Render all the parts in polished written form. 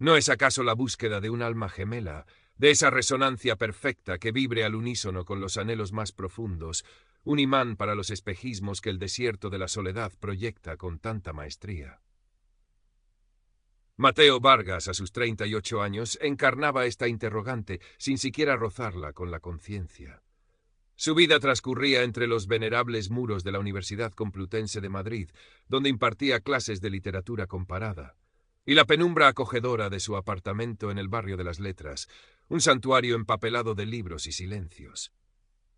¿No es acaso la búsqueda de un alma gemela, de esa resonancia perfecta que vibre al unísono con los anhelos más profundos, un imán para los espejismos que el desierto de la soledad proyecta con tanta maestría? Mateo Vargas, a sus 38 años, encarnaba esta interrogante sin siquiera rozarla con la conciencia. Su vida transcurría entre los venerables muros de la Universidad Complutense de Madrid, donde impartía clases de literatura comparada, y la penumbra acogedora de su apartamento en el barrio de las Letras, un santuario empapelado de libros y silencios.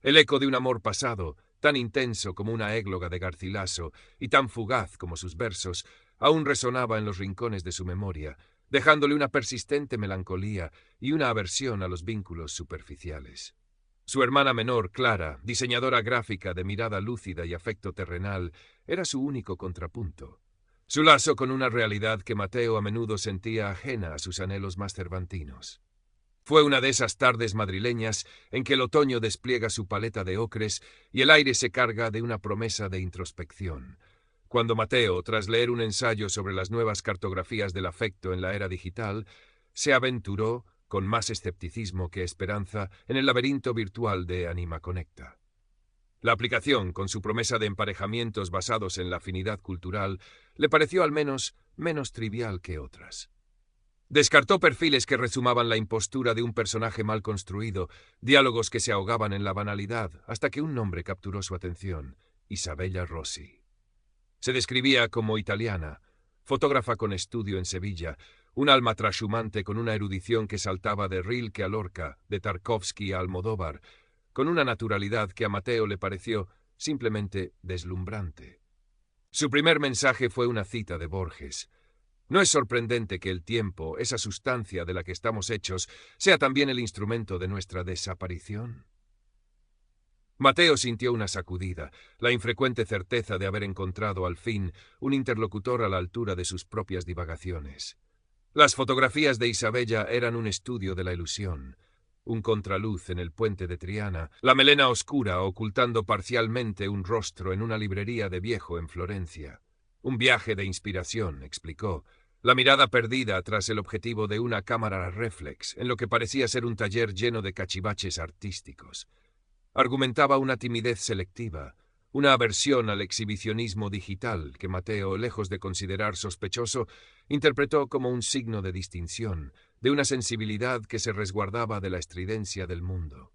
El eco de un amor pasado, tan intenso como una égloga de Garcilaso y tan fugaz como sus versos, aún resonaba en los rincones de su memoria, dejándole una persistente melancolía y una aversión a los vínculos superficiales. Su hermana menor, Clara, diseñadora gráfica de mirada lúcida y afecto terrenal, era su único contrapunto. Su lazo con una realidad que Mateo a menudo sentía ajena a sus anhelos más cervantinos. Fue una de esas tardes madrileñas en que el otoño despliega su paleta de ocres y el aire se carga de una promesa de introspección. Cuando Mateo, tras leer un ensayo sobre las nuevas cartografías del afecto en la era digital, se aventuró, con más escepticismo que esperanza, en el laberinto virtual de Anima Conecta. La aplicación, con su promesa de emparejamientos basados en la afinidad cultural, le pareció al menos trivial que otras. Descartó perfiles que rezumaban la impostura de un personaje mal construido, diálogos que se ahogaban en la banalidad, hasta que un nombre capturó su atención: Isabella Rossi. Se describía como italiana, fotógrafa con estudio en Sevilla, un alma trashumante con una erudición que saltaba de Rilke a Lorca, de Tarkovsky a Almodóvar, con una naturalidad que a Mateo le pareció simplemente deslumbrante. Su primer mensaje fue una cita de Borges. ¿No es sorprendente que el tiempo, esa sustancia de la que estamos hechos, sea también el instrumento de nuestra desaparición? Mateo sintió una sacudida, la infrecuente certeza de haber encontrado al fin un interlocutor a la altura de sus propias divagaciones. Las fotografías de Isabella eran un estudio de la ilusión, un contraluz en el puente de Triana, la melena oscura ocultando parcialmente un rostro en una librería de viejo en Florencia. Un viaje de inspiración, explicó, la mirada perdida tras el objetivo de una cámara reflex, en lo que parecía ser un taller lleno de cachivaches artísticos. Argumentaba una timidez selectiva, una aversión al exhibicionismo digital que Mateo, lejos de considerar sospechoso, interpretó como un signo de distinción, de una sensibilidad que se resguardaba de la estridencia del mundo.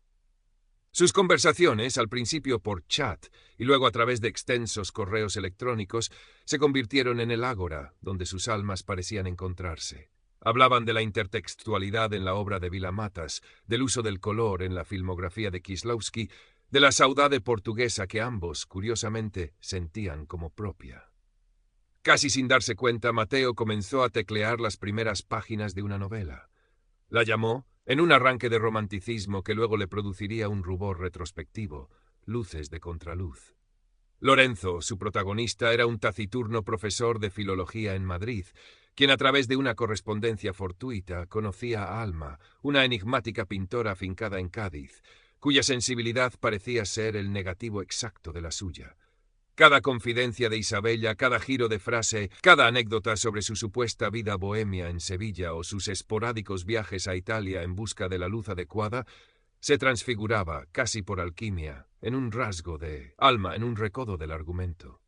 Sus conversaciones, al principio por chat y luego a través de extensos correos electrónicos, se convirtieron en el ágora donde sus almas parecían encontrarse. Hablaban de la intertextualidad en la obra de Vila Matas, del uso del color en la filmografía de Kieslowski, de la saudade portuguesa que ambos, curiosamente, sentían como propia. Casi sin darse cuenta, Mateo comenzó a teclear las primeras páginas de una novela. La llamó, en un arranque de romanticismo que luego le produciría un rubor retrospectivo, Luces de Contraluz. Lorenzo, su protagonista, era un taciturno profesor de filología en Madrid, quien a través de una correspondencia fortuita conocía a Alma, una enigmática pintora afincada en Cádiz, cuya sensibilidad parecía ser el negativo exacto de la suya. Cada confidencia de Isabella, cada giro de frase, cada anécdota sobre su supuesta vida bohemia en Sevilla o sus esporádicos viajes a Italia en busca de la luz adecuada, se transfiguraba, casi por alquimia, en un rasgo de Alma, en un recodo del argumento.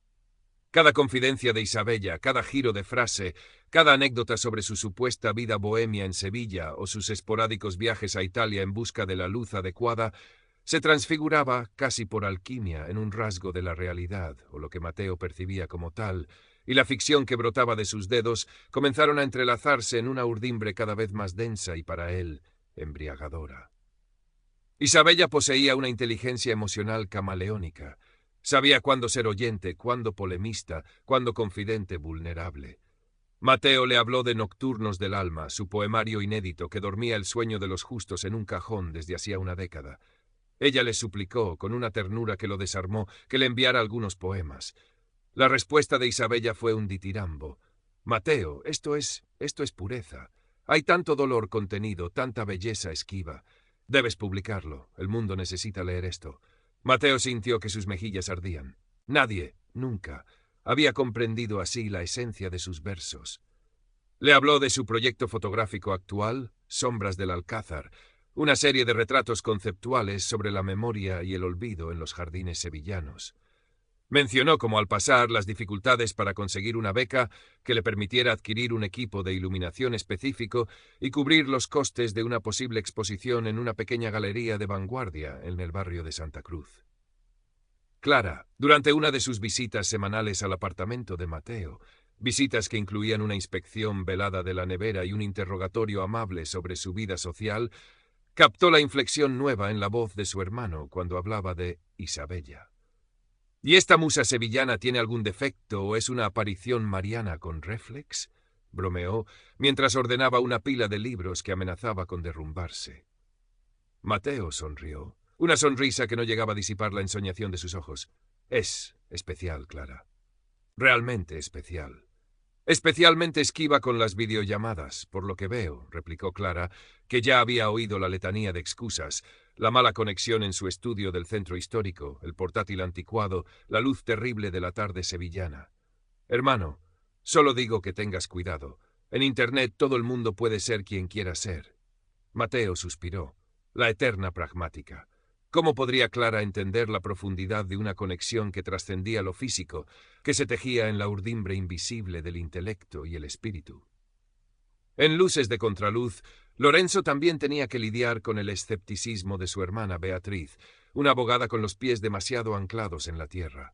Cada confidencia de Isabella, cada giro de frase, cada anécdota sobre su supuesta vida bohemia en Sevilla o sus esporádicos viajes a Italia en busca de la luz adecuada, se transfiguraba, casi por alquimia, en un rasgo de la realidad, o lo que Mateo percibía como tal, y la ficción que brotaba de sus dedos comenzaron a entrelazarse en una urdimbre cada vez más densa y, para él, embriagadora. Isabella poseía una inteligencia emocional camaleónica. Sabía cuándo ser oyente, cuándo polemista, cuándo confidente vulnerable. Mateo le habló de Nocturnos del alma, su poemario inédito que dormía el sueño de los justos en un cajón desde hacía una década. Ella le suplicó, con una ternura que lo desarmó, que le enviara algunos poemas. La respuesta de Isabella fue un ditirambo. Mateo, esto es pureza. Hay tanto dolor contenido, tanta belleza esquiva. Debes publicarlo. El mundo necesita leer esto. Mateo sintió que sus mejillas ardían. Nadie, nunca, había comprendido así la esencia de sus versos. Le habló de su proyecto fotográfico actual, Sombras del Alcázar, una serie de retratos conceptuales sobre la memoria y el olvido en los jardines sevillanos. Mencionó como al pasar las dificultades para conseguir una beca que le permitiera adquirir un equipo de iluminación específico y cubrir los costes de una posible exposición en una pequeña galería de vanguardia en el barrio de Santa Cruz. Clara, durante una de sus visitas semanales al apartamento de Mateo, visitas que incluían una inspección velada de la nevera y un interrogatorio amable sobre su vida social, captó la inflexión nueva en la voz de su hermano cuando hablaba de Isabella. ¿Y esta musa sevillana tiene algún defecto o es una aparición mariana con réflex?, bromeó, mientras ordenaba una pila de libros que amenazaba con derrumbarse. Mateo sonrió, una sonrisa que no llegaba a disipar la ensoñación de sus ojos. Es especial, Clara. Realmente especial. Especialmente esquiva con las videollamadas, por lo que veo, replicó Clara, que ya había oído la letanía de excusas, la mala conexión en su estudio del centro histórico, el portátil anticuado, la luz terrible de la tarde sevillana. Hermano, solo digo que tengas cuidado. En Internet todo el mundo puede ser quien quiera ser. Mateo suspiró. La eterna pragmática. ¿Cómo podría Clara entender la profundidad de una conexión que trascendía lo físico, que se tejía en la urdimbre invisible del intelecto y el espíritu? En Luces de Contraluz, Lorenzo también tenía que lidiar con el escepticismo de su hermana Beatriz, una abogada con los pies demasiado anclados en la tierra.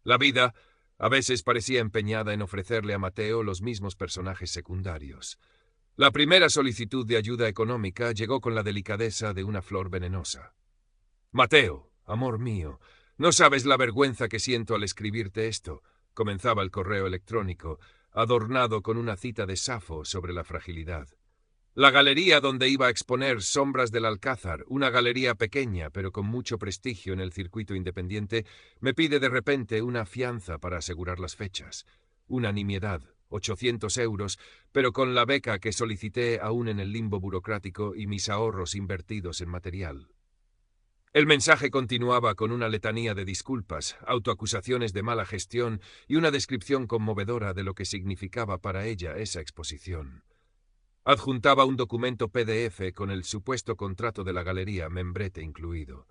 La vida a veces parecía empeñada en ofrecerle a Mateo los mismos personajes secundarios. La primera solicitud de ayuda económica llegó con la delicadeza de una flor venenosa. Mateo, amor mío, no sabes la vergüenza que siento al escribirte esto, comenzaba el correo electrónico, adornado con una cita de Safo sobre la fragilidad. La galería donde iba a exponer Sombras del Alcázar, una galería pequeña pero con mucho prestigio en el circuito independiente, me pide de repente una fianza para asegurar las fechas. Una nimiedad, 800 euros, pero con la beca que solicité aún en el limbo burocrático y mis ahorros invertidos en material. El mensaje continuaba con una letanía de disculpas, autoacusaciones de mala gestión y una descripción conmovedora de lo que significaba para ella esa exposición. Adjuntaba un documento PDF con el supuesto contrato de la galería, membrete incluido.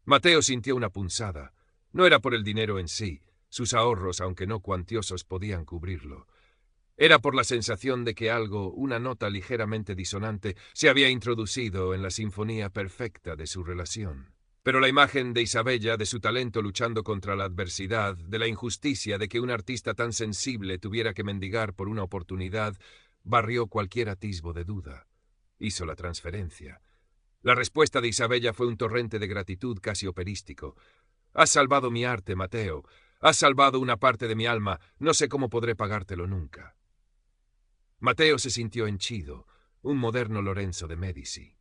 Mateo sintió una punzada. No era por el dinero en sí, sus ahorros, aunque no cuantiosos, podían cubrirlo. Era por la sensación de que algo, una nota ligeramente disonante, se había introducido en la sinfonía perfecta de su relación. Pero la imagen de Isabella, de su talento luchando contra la adversidad, de la injusticia de que un artista tan sensible tuviera que mendigar por una oportunidad, barrió cualquier atisbo de duda. Hizo la transferencia. La respuesta de Isabella fue un torrente de gratitud casi operístico. «Has salvado mi arte, Mateo. Has salvado una parte de mi alma. No sé cómo podré pagártelo nunca». Mateo se sintió henchido, un moderno Lorenzo de Medici.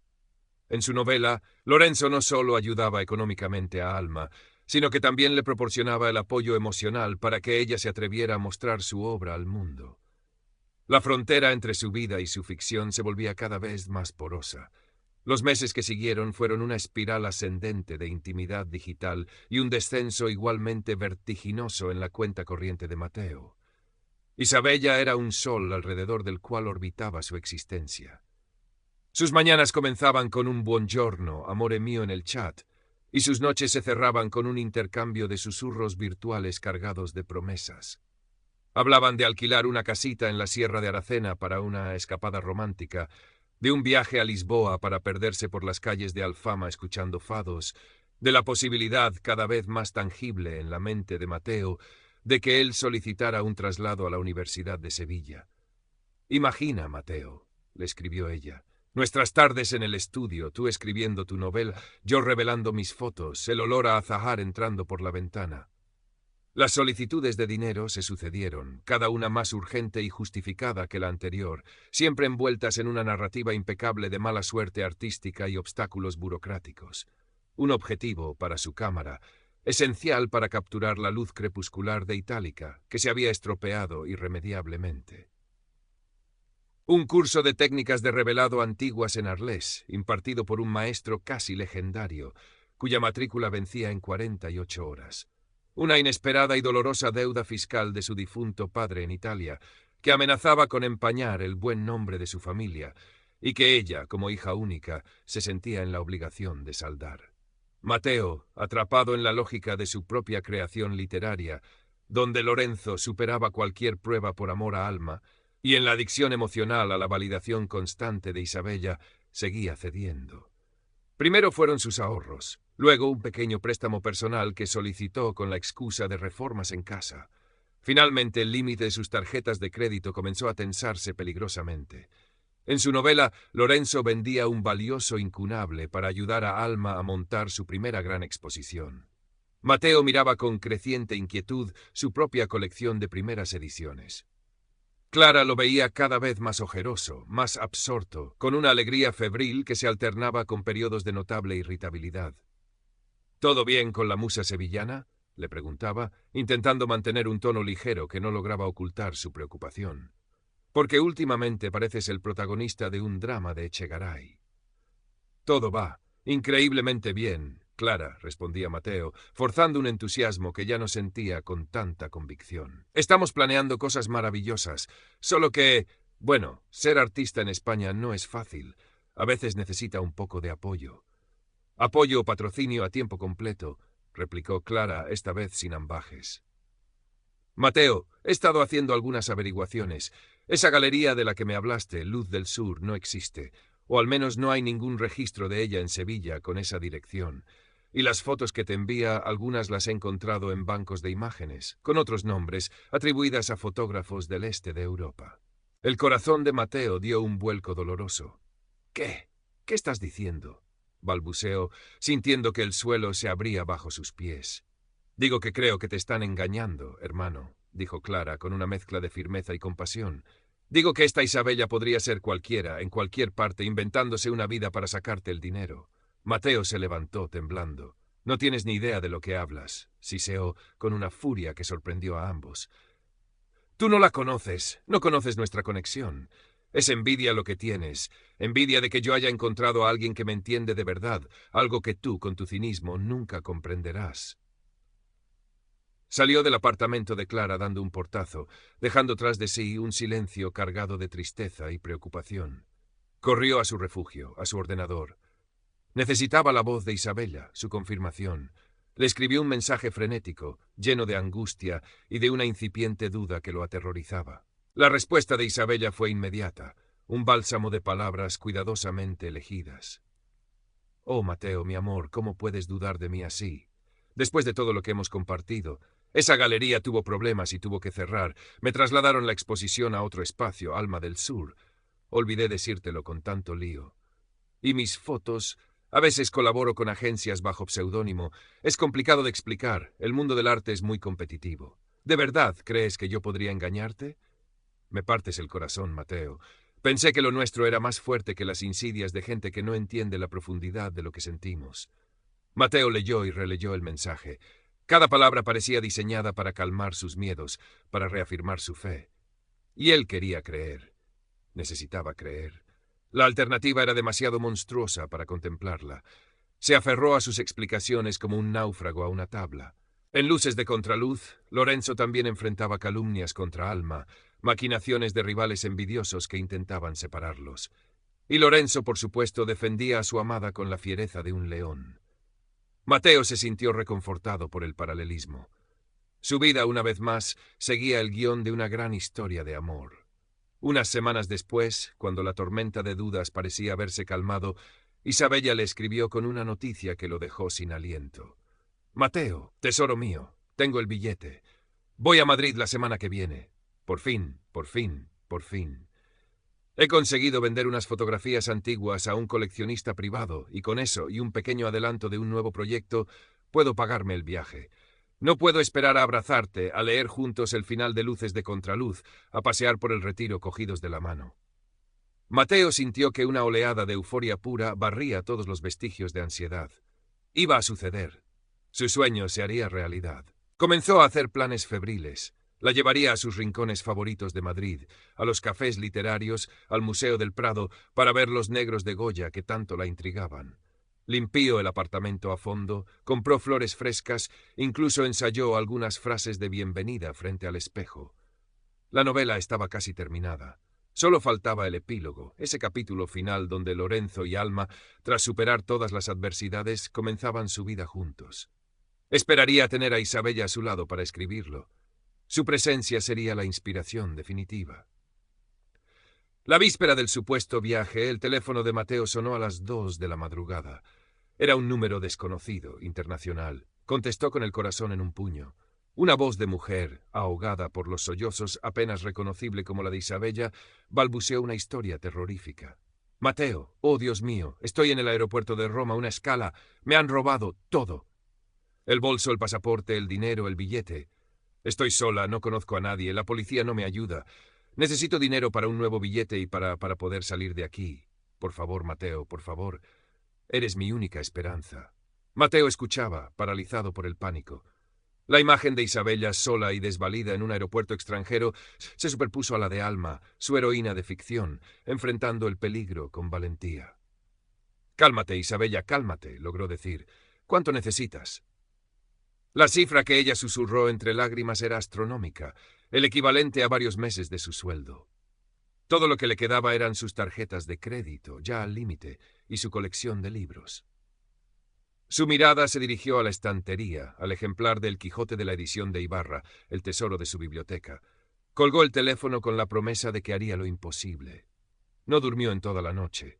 En su novela, Lorenzo no solo ayudaba económicamente a Alma, sino que también le proporcionaba el apoyo emocional para que ella se atreviera a mostrar su obra al mundo. La frontera entre su vida y su ficción se volvía cada vez más porosa. Los meses que siguieron fueron una espiral ascendente de intimidad digital y un descenso igualmente vertiginoso en la cuenta corriente de Mateo. Isabella era un sol alrededor del cual orbitaba su existencia. Sus mañanas comenzaban con un buongiorno, amore mío en el chat, y sus noches se cerraban con un intercambio de susurros virtuales cargados de promesas. Hablaban de alquilar una casita en la Sierra de Aracena para una escapada romántica, de un viaje a Lisboa para perderse por las calles de Alfama escuchando fados, de la posibilidad cada vez más tangible en la mente de Mateo de que él solicitara un traslado a la Universidad de Sevilla. «Imagina, Mateo», le escribió ella, «nuestras tardes en el estudio, tú escribiendo tu novela, yo revelando mis fotos, el olor a azahar entrando por la ventana». Las solicitudes de dinero se sucedieron, cada una más urgente y justificada que la anterior, siempre envueltas en una narrativa impecable de mala suerte artística y obstáculos burocráticos. Un objetivo para su cámara, esencial para capturar la luz crepuscular de Itálica, que se había estropeado irremediablemente. Un curso de técnicas de revelado antiguas en Arles, impartido por un maestro casi legendario, cuya matrícula vencía en 48 horas. Una inesperada y dolorosa deuda fiscal de su difunto padre en Italia, que amenazaba con empañar el buen nombre de su familia y que ella, como hija única, se sentía en la obligación de saldar. Mateo, atrapado en la lógica de su propia creación literaria, donde Lorenzo superaba cualquier prueba por amor a Alma, y en la adicción emocional a la validación constante de Isabella, seguía cediendo. Primero fueron sus ahorros, luego un pequeño préstamo personal que solicitó con la excusa de reformas en casa. Finalmente, el límite de sus tarjetas de crédito comenzó a tensarse peligrosamente. En su novela, Lorenzo vendía un valioso incunable para ayudar a Alma a montar su primera gran exposición. Mateo miraba con creciente inquietud su propia colección de primeras ediciones. Clara lo veía cada vez más ojeroso, más absorto, con una alegría febril que se alternaba con periodos de notable irritabilidad. ¿Todo bien con la musa sevillana?, le preguntaba, intentando mantener un tono ligero que no lograba ocultar su preocupación. Porque últimamente pareces el protagonista de un drama de Echegaray. Todo va increíblemente bien, Clara, respondía Mateo, forzando un entusiasmo que ya no sentía con tanta convicción. Estamos planeando cosas maravillosas, solo que, bueno, ser artista en España no es fácil. A veces necesita un poco de apoyo. Apoyo o patrocinio a tiempo completo, replicó Clara, esta vez sin ambajes. Mateo, he estado haciendo algunas averiguaciones. Esa galería de la que me hablaste, Luz del Sur, no existe, o al menos no hay ningún registro de ella en Sevilla con esa dirección. Y las fotos que te envía, algunas las he encontrado en bancos de imágenes, con otros nombres, atribuidas a fotógrafos del este de Europa. El corazón de Mateo dio un vuelco doloroso. ¿Qué? ¿Qué estás diciendo?, balbuceó, sintiendo que el suelo se abría bajo sus pies. Digo que creo que te están engañando, hermano, dijo Clara con una mezcla de firmeza y compasión. Digo que esta Isabella podría ser cualquiera, en cualquier parte, inventándose una vida para sacarte el dinero. Mateo se levantó temblando. No tienes ni idea de lo que hablas, siseó con una furia que sorprendió a ambos. Tú no la conoces, no conoces nuestra conexión. Es envidia lo que tienes, envidia de que yo haya encontrado a alguien que me entiende de verdad, algo que tú, con tu cinismo, nunca comprenderás. Salió del apartamento de Clara dando un portazo, dejando tras de sí un silencio cargado de tristeza y preocupación. Corrió a su refugio, a su ordenador. Necesitaba la voz de Isabella, su confirmación. Le escribió un mensaje frenético, lleno de angustia y de una incipiente duda que lo aterrorizaba. La respuesta de Isabella fue inmediata, un bálsamo de palabras cuidadosamente elegidas. Oh, Mateo, mi amor, ¿cómo puedes dudar de mí así? Después de todo lo que hemos compartido, esa galería tuvo problemas y tuvo que cerrar. Me trasladaron la exposición a otro espacio, Alma del Sur. Olvidé decírtelo con tanto lío. Y mis fotos... A veces colaboro con agencias bajo pseudónimo. Es complicado de explicar. El mundo del arte es muy competitivo. ¿De verdad crees que yo podría engañarte? Me partes el corazón, Mateo. Pensé que lo nuestro era más fuerte que las insidias de gente que no entiende la profundidad de lo que sentimos. Mateo leyó y releyó el mensaje. Cada palabra parecía diseñada para calmar sus miedos, para reafirmar su fe. Y él quería creer. Necesitaba creer. La alternativa era demasiado monstruosa para contemplarla. Se aferró a sus explicaciones como un náufrago a una tabla. En Luces de Contraluz, Lorenzo también enfrentaba calumnias contra Alma, maquinaciones de rivales envidiosos que intentaban separarlos. Y Lorenzo, por supuesto, defendía a su amada con la fiereza de un león. Mateo se sintió reconfortado por el paralelismo. Su vida, una vez más, seguía el guión de una gran historia de amor. Unas semanas después, cuando la tormenta de dudas parecía haberse calmado, Isabella le escribió con una noticia que lo dejó sin aliento. Mateo, tesoro mío, tengo el billete. Voy a Madrid la semana que viene. Por fin, por fin, por fin. He conseguido vender unas fotografías antiguas a un coleccionista privado y con eso y un pequeño adelanto de un nuevo proyecto puedo pagarme el viaje. No puedo esperar a abrazarte, a leer juntos el final de Luces de Contraluz, a pasear por el Retiro cogidos de la mano. Mateo sintió que una oleada de euforia pura barría todos los vestigios de ansiedad. Iba a suceder. Su sueño se haría realidad. Comenzó a hacer planes febriles. La llevaría a sus rincones favoritos de Madrid, a los cafés literarios, al Museo del Prado, para ver los negros de Goya que tanto la intrigaban. Limpió el apartamento a fondo, compró flores frescas, incluso ensayó algunas frases de bienvenida frente al espejo. La novela estaba casi terminada. Solo faltaba el epílogo, ese capítulo final donde Lorenzo y Alma, tras superar todas las adversidades, comenzaban su vida juntos. Esperaría tener a Isabella a su lado para escribirlo. Su presencia sería la inspiración definitiva. La víspera del supuesto viaje, el teléfono de Mateo sonó a las 2 de la madrugada. Era un número desconocido, internacional. Contestó con el corazón en un puño. Una voz de mujer, ahogada por los sollozos, apenas reconocible como la de Isabella, balbuceó una historia terrorífica. «Mateo, oh Dios mío, estoy en el aeropuerto de Roma, una escala. Me han robado todo. El bolso, el pasaporte, el dinero, el billete. Estoy sola, no conozco a nadie, la policía no me ayuda. Necesito dinero para un nuevo billete y para poder salir de aquí. Por favor, Mateo, por favor. Eres mi única esperanza». Mateo escuchaba, paralizado por el pánico. La imagen de Isabella, sola y desvalida en un aeropuerto extranjero, se superpuso a la de Alma, su heroína de ficción, enfrentando el peligro con valentía. «Cálmate, Isabella, cálmate», logró decir. «¿Cuánto necesitas?» La cifra que ella susurró entre lágrimas era astronómica, el equivalente a varios meses de su sueldo. Todo lo que le quedaba eran sus tarjetas de crédito, ya al límite, y su colección de libros. Su mirada se dirigió a la estantería, al ejemplar del Quijote de la edición de Ibarra, el tesoro de su biblioteca. Colgó el teléfono con la promesa de que haría lo imposible. No durmió en toda la noche.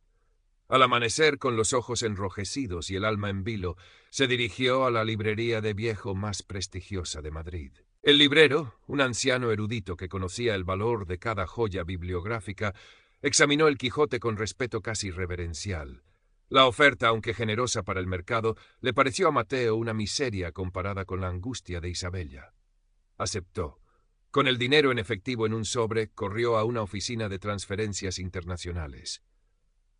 Al amanecer, con los ojos enrojecidos y el alma en vilo, se dirigió a la librería de viejo más prestigiosa de Madrid. El librero, un anciano erudito que conocía el valor de cada joya bibliográfica, examinó el Quijote con respeto casi reverencial. La oferta, aunque generosa para el mercado, le pareció a Mateo una miseria comparada con la angustia de Isabella. Aceptó. Con el dinero en efectivo en un sobre, corrió a una oficina de transferencias internacionales.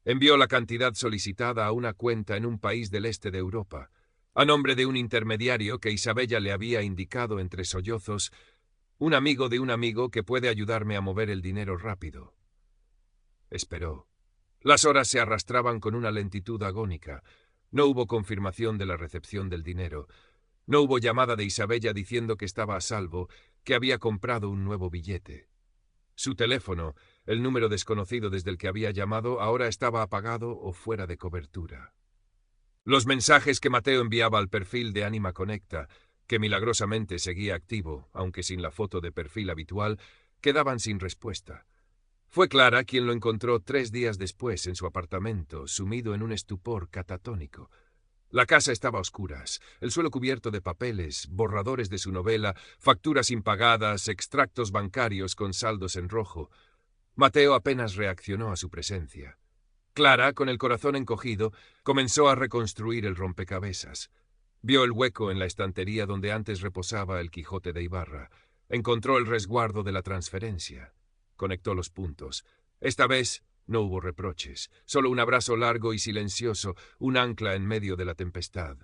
Envió la cantidad solicitada a una cuenta en un país del este de Europa, a nombre de un intermediario que Isabella le había indicado entre sollozos, un amigo de un amigo que puede ayudarme a mover el dinero rápido. Esperó. Las horas se arrastraban con una lentitud agónica. No hubo confirmación de la recepción del dinero. No hubo llamada de Isabella diciendo que estaba a salvo, que había comprado un nuevo billete. Su teléfono, el número desconocido desde el que había llamado, ahora estaba apagado o fuera de cobertura. Los mensajes que Mateo enviaba al perfil de Anima Conecta, que milagrosamente seguía activo, aunque sin la foto de perfil habitual, quedaban sin respuesta. Fue Clara quien lo encontró 3 días después en su apartamento, sumido en un estupor catatónico. La casa estaba a oscuras, el suelo cubierto de papeles, borradores de su novela, facturas impagadas, extractos bancarios con saldos en rojo. Mateo apenas reaccionó a su presencia. Clara, con el corazón encogido, comenzó a reconstruir el rompecabezas. Vio el hueco en la estantería donde antes reposaba el Quijote de Ibarra. Encontró el resguardo de la transferencia. Conectó los puntos. Esta vez no hubo reproches, solo un abrazo largo y silencioso, un ancla en medio de la tempestad.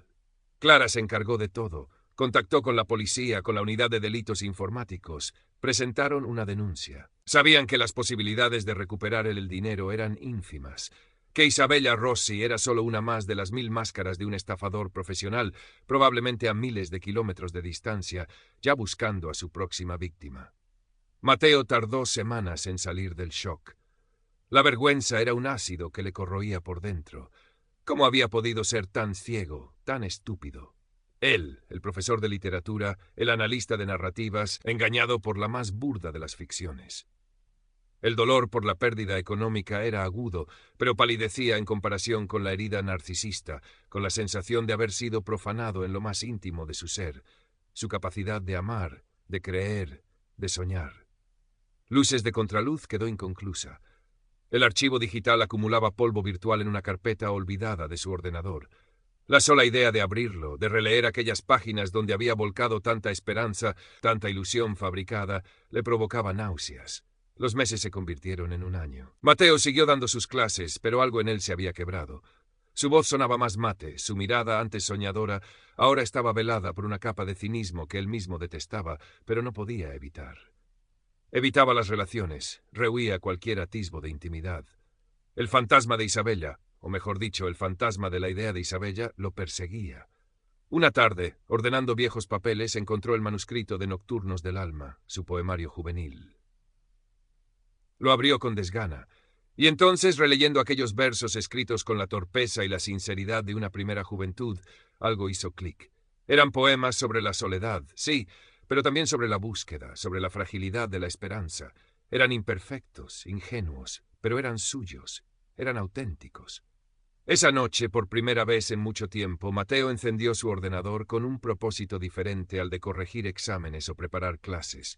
Clara se encargó de todo. Contactó con la policía, con la unidad de delitos informáticos. Presentaron una denuncia. Sabían que las posibilidades de recuperar el dinero eran ínfimas, que Isabella Rossi era solo una más de las 1000 máscaras de un estafador profesional, probablemente a miles de kilómetros de distancia, ya buscando a su próxima víctima. Mateo tardó semanas en salir del shock. La vergüenza era un ácido que le corroía por dentro. ¿Cómo había podido ser tan ciego, tan estúpido? Él, el profesor de literatura, el analista de narrativas, engañado por la más burda de las ficciones. El dolor por la pérdida económica era agudo, pero palidecía en comparación con la herida narcisista, con la sensación de haber sido profanado en lo más íntimo de su ser, su capacidad de amar, de creer, de soñar. Luces de Contraluz quedó inconclusa. El archivo digital acumulaba polvo virtual en una carpeta olvidada de su ordenador. La sola idea de abrirlo, de releer aquellas páginas donde había volcado tanta esperanza, tanta ilusión fabricada, le provocaba náuseas. Los meses se convirtieron en un año. Mateo siguió dando sus clases, pero algo en él se había quebrado. Su voz sonaba más mate, su mirada, antes soñadora, ahora estaba velada por una capa de cinismo que él mismo detestaba, pero no podía evitar. Evitaba las relaciones, rehuía cualquier atisbo de intimidad. El fantasma de Isabella, o mejor dicho, el fantasma de la idea de Isabella, lo perseguía. Una tarde, ordenando viejos papeles, encontró el manuscrito de Nocturnos del alma, su poemario juvenil. Lo abrió con desgana. Y entonces, releyendo aquellos versos escritos con la torpeza y la sinceridad de una primera juventud, algo hizo clic. Eran poemas sobre la soledad, sí, pero también sobre la búsqueda, sobre la fragilidad de la esperanza. Eran imperfectos, ingenuos, pero eran suyos, eran auténticos. Esa noche, por primera vez en mucho tiempo, Mateo encendió su ordenador con un propósito diferente al de corregir exámenes o preparar clases.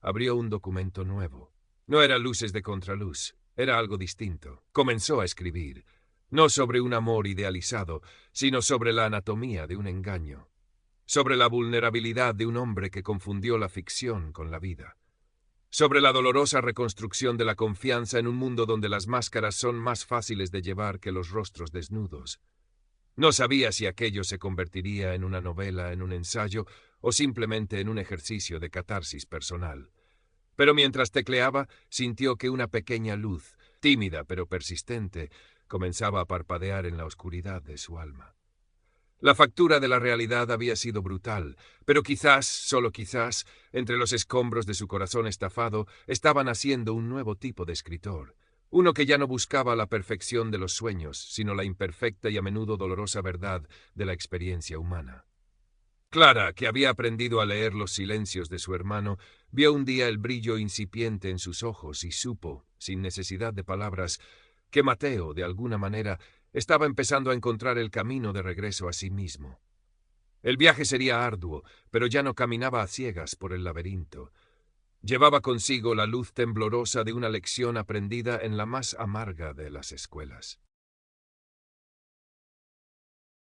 Abrió un documento nuevo. No era luces de contraluz, era algo distinto. Comenzó a escribir, no sobre un amor idealizado, sino sobre la anatomía de un engaño, sobre la vulnerabilidad de un hombre que confundió la ficción con la vida, sobre la dolorosa reconstrucción de la confianza en un mundo donde las máscaras son más fáciles de llevar que los rostros desnudos. No sabía si aquello se convertiría en una novela, en un ensayo, o simplemente en un ejercicio de catarsis personal. Pero mientras tecleaba, sintió que una pequeña luz, tímida pero persistente, comenzaba a parpadear en la oscuridad de su alma. La factura de la realidad había sido brutal, pero quizás, solo quizás, entre los escombros de su corazón estafado, estaba naciendo un nuevo tipo de escritor, uno que ya no buscaba la perfección de los sueños, sino la imperfecta y a menudo dolorosa verdad de la experiencia humana. Clara, que había aprendido a leer los silencios de su hermano, vio un día el brillo incipiente en sus ojos y supo, sin necesidad de palabras, que Mateo, de alguna manera, estaba empezando a encontrar el camino de regreso a sí mismo. El viaje sería arduo, pero ya no caminaba a ciegas por el laberinto. Llevaba consigo la luz temblorosa de una lección aprendida en la más amarga de las escuelas.